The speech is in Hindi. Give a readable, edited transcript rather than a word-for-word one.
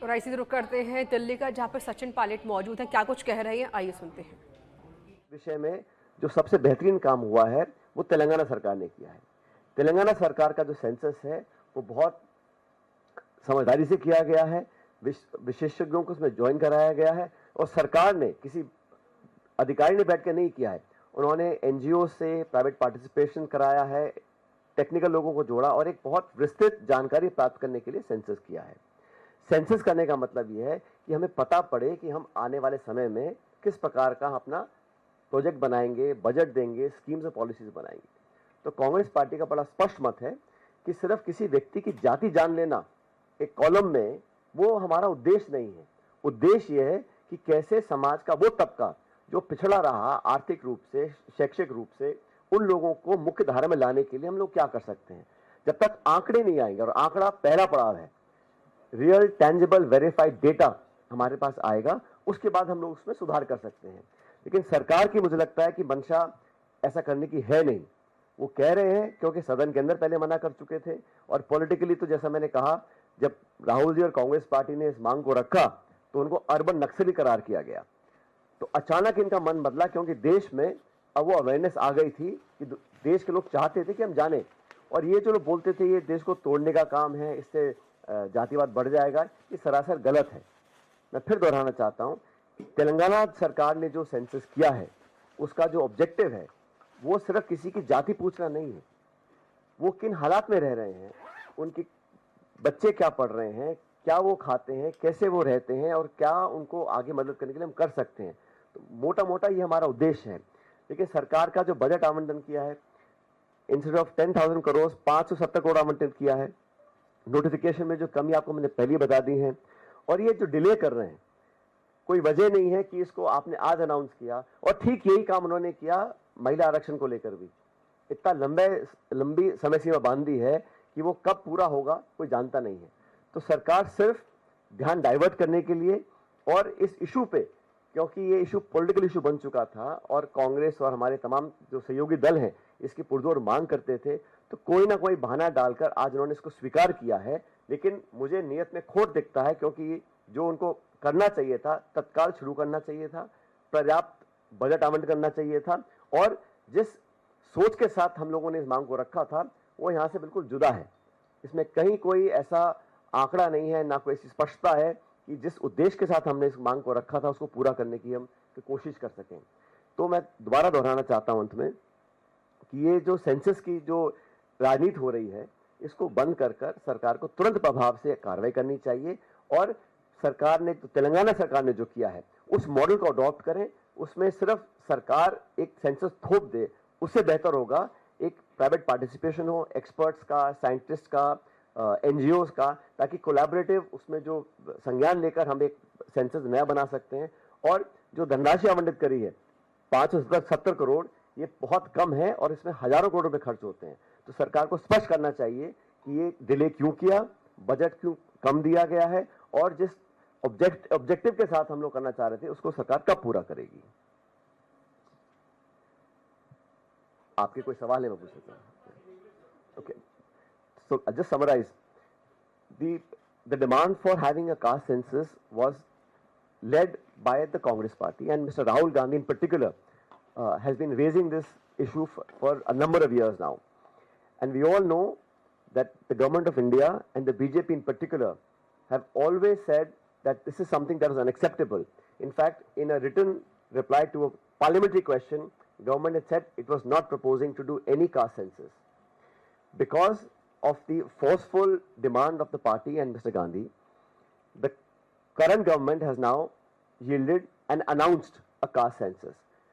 और ऐसे ही रुक करते हैं दिल्ली का, जहां पर सचिन पायलट मौजूद है। क्या कुछ कह रहे हैं, आइए सुनते हैं। विषय में जो सबसे बेहतरीन काम हुआ है वो तेलंगाना सरकार ने किया है। तेलंगाना सरकार का जो सेंसस है वो बहुत समझदारी से किया गया है, विशेषज्ञों को उसमें ज्वाइन कराया गया है और सरकार ने किसी अधिकारी ने बैठ के नहीं किया है। उन्होंने एनजीओ से प्राइवेट पार्टिसिपेशन कराया है, टेक्निकल लोगों को जोड़ा और एक बहुत विस्तृत जानकारी प्राप्त करने के लिए सेंसस किया है। सेंसस करने का मतलब यह है कि हमें पता पड़े कि हम आने वाले समय में किस प्रकार का अपना प्रोजेक्ट बनाएंगे, बजट देंगे, स्कीम्स और पॉलिसीज बनाएंगे। तो कांग्रेस पार्टी का बड़ा स्पष्ट मत है कि सिर्फ किसी व्यक्ति की जाति जान लेना एक कॉलम में वो हमारा उद्देश्य नहीं है। उद्देश्य यह है कि कैसे समाज का वो तबका जो पिछड़ा रहा आर्थिक रूप से, शैक्षिक रूप से, उन लोगों को मुख्य धारा में लाने के लिए हम लोग क्या कर सकते हैं। जब तक आंकड़े नहीं आएंगे, और आंकड़ा पहला पड़ाव है, रियल टेंजिबल वेरीफाइड डेटा हमारे पास आएगा, उसके बाद हम लोग उसमें सुधार कर सकते हैं। लेकिन सरकार की मुझे लगता है कि मंशा ऐसा करने की है नहीं। वो कह रहे हैं क्योंकि सदन के अंदर पहले मना कर चुके थे, और पॉलिटिकली तो जैसा मैंने कहा, जब राहुल जी और कांग्रेस पार्टी ने इस मांग को रखा तो उनको अर्बन नक्सली करार किया गया। तो अचानक इनका मन बदला क्योंकि देश में अब वो अवेयरनेस आ गई थी कि देश के लोग चाहते थे कि हम जाने। और ये जो लोग बोलते थे ये देश को तोड़ने का काम है, इससे जातिवाद बढ़ जाएगा, ये सरासर गलत है। मैं फिर दोहराना चाहता हूं, तेलंगाना सरकार ने जो सेंसस किया है उसका जो ऑब्जेक्टिव है वो सिर्फ किसी की जाति पूछना नहीं है, वो किन हालात में रह रहे हैं, उनके बच्चे क्या पढ़ रहे हैं, क्या वो खाते हैं, कैसे वो रहते हैं और क्या उनको आगे मदद करने के लिए हम कर सकते हैं। तो मोटा मोटा ये हमारा उद्देश्य है। लेकिन सरकार का जो बजट आवंटन किया है, इंस्टेड ऑफ 10,000 करोड़ 570 करोड़ आवंटित किया है। नोटिफिकेशन में जो कमी आपको मैंने पहले बता दी है, और ये जो डिले कर रहे हैं, कोई वजह नहीं है कि इसको आपने आज अनाउंस किया। और ठीक यही काम उन्होंने किया महिला आरक्षण को लेकर भी। इतना लंबी समय सीमा बांध दी है कि वो कब पूरा होगा कोई जानता नहीं है। तो सरकार सिर्फ ध्यान डाइवर्ट करने के लिए और इस इशू पे, क्योंकि ये इशू पॉलिटिकल इशू बन चुका था और कांग्रेस और हमारे तमाम जो सहयोगी दल हैं इसकी पुरजोर मांग करते थे, तो कोई ना कोई बहाना डालकर आज उन्होंने इसको स्वीकार किया है। लेकिन मुझे नियत में खोट दिखता है, क्योंकि जो उनको करना चाहिए था तत्काल शुरू करना चाहिए था, पर्याप्त बजट आवंटन करना चाहिए था, और जिस सोच के साथ हम लोगों ने इस मांग को रखा था वो यहाँ से बिल्कुल जुदा है। इसमें कहीं कोई ऐसा आंकड़ा नहीं है, ना कोई ऐसी स्पष्टता है कि जिस उद्देश्य के साथ हमने इस मांग को रखा था उसको पूरा करने की हम कोशिश कर सकें। तो मैं दोबारा दोहराना चाहता हूं अंत में कि ये जो सेंसस की जो राजनीति हो रही है इसको बंद कर सरकार को तुरंत प्रभाव से कार्रवाई करनी चाहिए, और सरकार ने, तेलंगाना सरकार ने जो किया है उस मॉडल को अडॉप्ट करें। उसमें सिर्फ सरकार एक सेंसस थोप दे उससे बेहतर होगा एक प्राइवेट पार्टिसिपेशन हो, एक्सपर्ट्स का, साइंटिस्ट का, एनजीओ का, ताकि कोलैबोरेटिव उसमें जो संज्ञान लेकर हम एक सेंसस नया बना सकते हैं। और जो धनराशि आवंटित करी है 570 करोड़, ये बहुत कम है और इसमें हजारों करोड़ रुपए खर्च होते हैं। तो सरकार को स्पष्ट करना चाहिए कि ये डिले क्यों किया, बजट क्यों कम दिया गया है, और जिस ऑब्जेक्टिव के साथ हम लोग करना चाह रहे थे उसको सरकार कब पूरा करेगी। आपके कोई सवाल है मैं पूछ सकता हूं? Okay, so just summarize, the demand for having a caste census was led by the Congress party, and Mr. Rahul Gandhi in particular has been raising this issue for a number of years now. And we all know that the government of India and the BJP in particular have always said that this is something that is unacceptable. In fact, in a written reply to a parliamentary question, government had said it was not proposing to do any caste census. Because of the forceful demand of the party and Mr. Gandhi, the current government has now yielded and announced a caste census.